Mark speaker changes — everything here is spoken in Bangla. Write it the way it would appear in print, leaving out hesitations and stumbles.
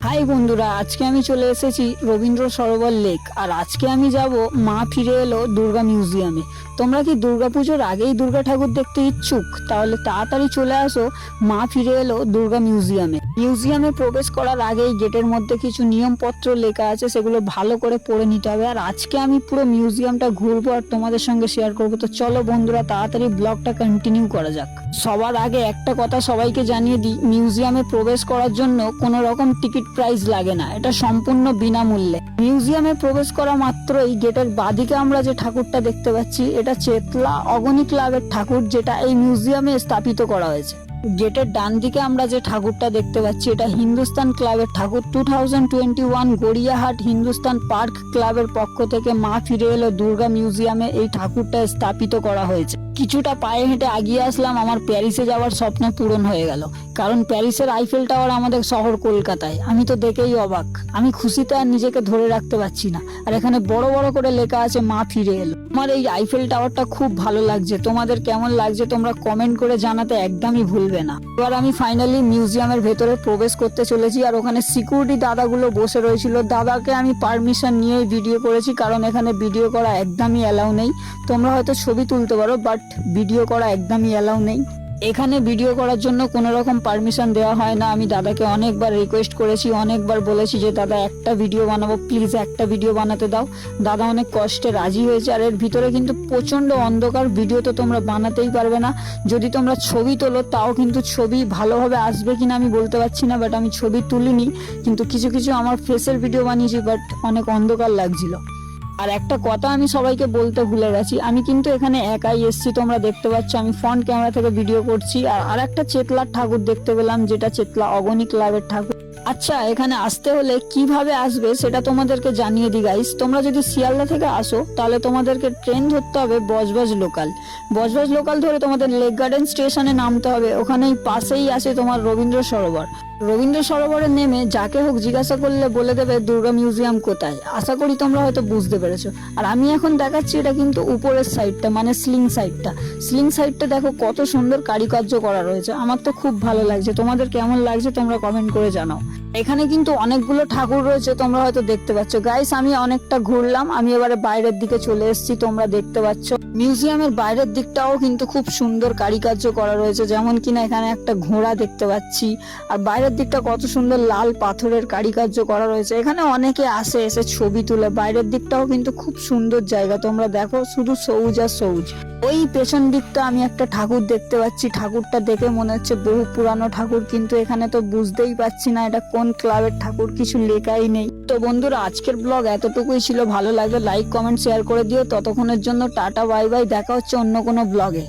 Speaker 1: হাই বন্ধুরা, আজকে আমি চলে এসেছি রবীন্দ্র সরোবর লেক। আর আজকে আমি যাব মা ফিরে এলো দুর্গা মিউজিয়ামে। তোমরা কি দুর্গাপুজোর আগেই দুর্গা ঠাকুর দেখতে ইচ্ছুক? তাহলে তাড়াতাড়ি চলে আসো মা ফিরে এলো দুর্গা মিউজিয়ামে। মিউজিয়ামে প্রবেশ করার আগেই গেটের মধ্যে কিছু নিয়মপত্র লেখা আছে, সেগুলো ভালো করে পড়ে নিতে হবে। আর আজকে আমি পুরো মিউজিয়ামটা ঘুরবো আর তোমাদের সঙ্গে শেয়ার করবো। তো চলো বন্ধুরা, তাড়াতাড়ি ব্লগটা কন্টিনিউ করা যাক। সবার আগে একটা কথা সবাইকে জানিয়ে দিই, মিউজিয়ামে প্রবেশ করার জন্য কোনো রকম টিকিট প্রাইস লাগে না, এটা সম্পূর্ণ বিনামূল্যে। মিউজিয়ামে প্রবেশ করা মাত্রই গেটের বাদিকে আমরা যে ঠাকুরটা দেখতে পাচ্ছি, এটা চেতলা অগণি ক্লাবের ঠাকুর, যেটা এই মিউজিয়ামে স্থাপিত করা হয়েছে। গেটের ডান দিকে আমরা যে ঠাকুরটা দেখতে পাচ্ছি, এটা হিন্দুস্তান ক্লাবের ঠাকুর। 2021 গড়িয়াহাট হিন্দুস্তান পার্ক ক্লাবের পক্ষ থেকে মা ফিরে এলো দুর্গা মিউজিয়ামে এই ঠাকুরটা স্থাপিত করা হয়েছে। কিছুটা পায়ে হেঁটে এগিয়ে আসলাম, আমার প্যারিসে যাওয়ার স্বপ্ন পূরণ হয়ে গেল। কারণ প্যারিসের আইফেল টাওয়ার আমাদের শহর কলকাতায়। আমি তো দেখেই অবাক, আমি খুশিতে আর নিজেকে ধরে রাখতে পারছি না। আর এখানে বড় বড় করে লেখা আছে মা ফিরে এলো। আমার এই আইফেল টাওয়ারটা খুব ভালো লাগছে। তোমাদের কেমন লাগছে তোমরা কমেন্ট করে জানাতে একদমই ভুলবে না। এবার আমি ফাইনালি মিউজিয়ামের ভেতরে প্রবেশ করতে চলেছি। আর ওখানে সিকিউরিটি দাদাগুলো বসে রয়েছিল, দাদাকে আমি পারমিশন নিয়েই ভিডিও করেছি, কারণ এখানে ভিডিও করা একদমই অ্যালাউ নেই। তোমরা হয়তো ছবি তুলতে পারো, বাট ভিডিও করা একদমই অ্যালাউ নেই। এখানে ভিডিও করার জন্য কোনো রকম পারমিশন দেওয়া হয় না। আমি দাদাকে অনেকবার রিকোয়েস্ট করেছি, অনেকবার বলেছি যে দাদা একটা ভিডিও বানাবো, প্লিজ একটা ভিডিও বানাতে দাও। দাদা অনেক কষ্টে রাজি হয়েছে। আর এর ভিতরে কিন্তু প্রচন্ড অন্ধকার, ভিডিও তো তোমরা বানাতেই পারবে না। যদি তোমরা ছবি তোলো তাও কিন্তু ছবি ভালোভাবে আসবে কিনা আমি বলতে পারছি না, বাট আমি ছবি তুলিনি, কিন্তু কিছু কিছু আমার ফেসের ভিডিও বানিয়েছি, বাট অনেক অন্ধকার লাগছিল। আর একটা কথা আমি সবাইকে বলতে ভুলে গেছি, আমি কিন্তু এখানে একাই এসেছি। তোমরা দেখতে পাচ্ছ আমি ফ্রন্ট ক্যামেরা থেকে ভিডিও করছি। আর একটা চেতলার ঠাকুর দেখতে পেলাম, যেটা চেতলা অগণি ক্লাবের ঠাকুর। আচ্ছা, এখানে আসতে হলে কিভাবে আসবে সেটা তোমাদেরকে জানিয়ে দিই গাইস। তোমরা যদি শিয়ালদা থেকে আসো তাহলে তোমাদেরকে ট্রেন ধরতে হবে বজবজ লোকাল। বজবজ লোকাল ধরে তোমাদের লেক গার্ডেন স্টেশনে নামতে হবে। ওখানেই পাশেই আছে তোমার রবীন্দ্র সরোবর। রবীন্দ্র সরোবরে নেমে যাকে হোক জিজ্ঞাসা করলে বলে দেবে দুর্গা মিউজিয়াম কোথায়। আশা করি তোমরা হয়তো বুঝতে পেরেছো। আর আমি এখন দেখাচ্ছি এটা কিন্তু উপরের সাইডটা, মানে স্লিং সাইডটা। স্লিং সাইডটা দেখো কত সুন্দর কারুকার্য করা রয়েছে, আমার তো খুব ভালো লাগছে। তোমাদের কেমন লাগছে তোমরা কমেন্ট করে জানাও। এখানে কিন্তু অনেকগুলো ঠাকুর রয়েছে, তোমরা হয়তো দেখতে পাচ্ছ। গাইস, আমি অনেকটা ঘুরলাম, আমি এবারে বাইরের দিকে চলে এসেছি। তোমরা দেখতে পাচ্ছ মিউজিয়ামের বাইরের দিকটাও কিন্তু খুব সুন্দর কারুকার্য করা রয়েছে, যেমন কিনা এখানে একটা ঘোড়া দেখতে পাচ্ছি। আর বাইরের দিকটা কত সুন্দর লাল পাথরের কারুকার্য করা রয়েছে। এখানে অনেকে আসে, এসে ছবি তুলে। বাইরের দিকটাও কিন্তু খুব সুন্দর জায়গা, তোমরা দেখো শুধু সবুজ আর সবুজ। ওই পেছন দিকটা আমি একটা ঠাকুর দেখতে পাচ্ছি, ঠাকুরটা দেখে মনে হচ্ছে বহু পুরানো ঠাকুর, কিন্তু এখানে তো বুঝতেই পারছি না এটা কোন ক্লাবের ঠাকুর, কিছু লেখাই নেই। তো বন্ধুরা, আজকের ব্লগ এতটুকুই ছিল। ভালো লাগলে লাইক কমেন্ট শেয়ার করে দিও। ততক্ষণের জন্য টাটা বাই বাই, দেখা হচ্ছে অন্য কোনো ব্লগে।